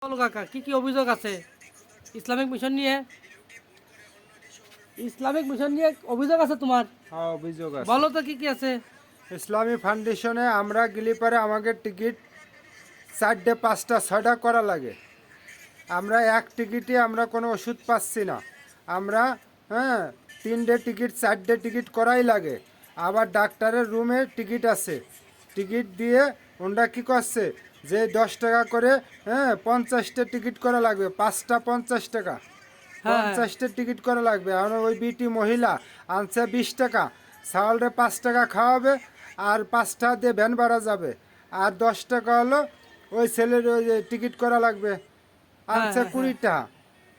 বলো কাকা, কি কি অভিযোগ আছে ইসলামিক মিশন নিয়ে? ইসলামিক মিশন নিয়ে অভিযোগ আছে তোমার? হ্যাঁ, অভিযোগ আছে। বলো তো কি কি আছে। ইসলামী ফাউন্ডেশনে আমরা গেলে পারে আমাকে টিকিট 4টে 5টা 6টা করা লাগে। আমরা এক টিকিটে আমরা কোনো ওষুধ পাচ্ছি না। আমরা 3টে টিকিট 4টে টিকিট করাই লাগে। আবার ডাক্তারের রুমে টিকিট আছে, টিকিট দিয়ে ওনরা কী করছে যে 10 টাকা করে 50টা টিকিট করা লাগবে, 5টা 50 টাকা, হ্যাঁ, 50টা টিকিট করা লাগবে। আর ওই বিটি মহিলা আনছে 20 টাকা, চাউলরে 5 টাকা খাওয়াবে আর 5টা দিয়ে ভ্যান ভাড়া যাবে, আর 10 টাকা হলো ওই ছেলের ওই যে টিকিট করা লাগবে। আনছে হ্যাঁ। 20টা,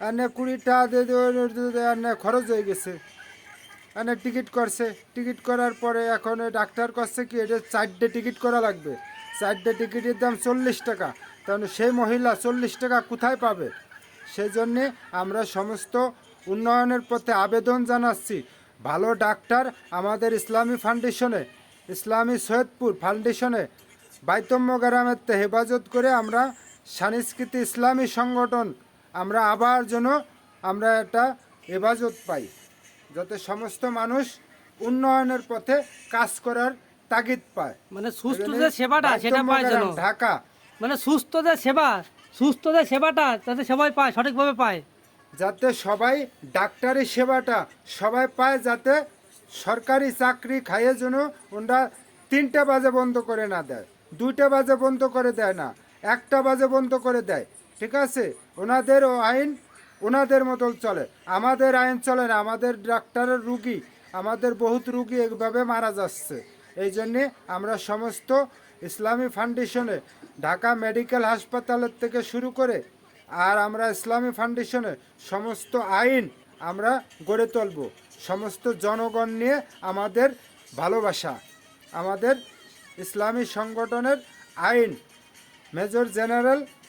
এনে 20 টাকা দিয়ে এনে খরচ হয়ে গেছে। এনে টিকিট করছে, টিকিট করার পরে এখন ওই ডাক্তার করছে কি এটা 4টে টিকিট করা লাগবে, 4টে টিকিটের দাম 40 টাকা। তাহলে সেই মহিলা 40 টাকা কোথায় পাবে? সেই জন্যে আমরা সমস্ত উন্নয়নের পথে আবেদন জানাচ্ছি। ভালো ডাক্তার আমাদের ইসলামী ফাউন্ডেশনে, ইসলামী সৈয়দপুর ফাউন্ডেশনে বাইতম্য গ্রামের হেফাজত করে আমরা সাংস্কৃতিক ইসলামী সংগঠন আমরা আবার যেন আমরা একটা হেফাজত পাই, যাতে সমস্ত মানুষ উন্নয়নের পথে কাজ করার তাগিদ পায়। মানে সুস্থ যে সেবাটা সেটা পায় যেন, ঢাকা মানে সুস্থ যে সেবাটা যাতে সবাই পায়, সঠিকভাবে পায়। যাতে সবাই ডাক্তারি সেবাটা সবাই পায়, যাতে সরকারি চাকরি খাইয়ে যেন ওরা 3টে বাজে বন্ধ করে না দেয়, 2টে বাজে বন্ধ করে দেয় না, 1টা বাজে বন্ধ করে দেয়। ঠিক আছে, ওনাদের আইন ওনাদের মতো চলে, আমাদের আইন চলে না। আমাদের ডাক্তারের রুগী, আমাদের বহুত রুগী এইভাবে মারা যাচ্ছে। এই জন্যে আমরা সমস্ত ইসলামী ফাউন্ডেশনে ঢাকা মেডিকেল হাসপাতালের থেকে শুরু করে আর আমরা ইসলামী ফাউন্ডেশনে সমস্ত আইন আমরা গড়ে তুলব। সমস্ত জনগণ নিয়ে আমাদের ভালোবাসা, আমাদের ইসলামী সংগঠনের আইন মেজর জেনারেল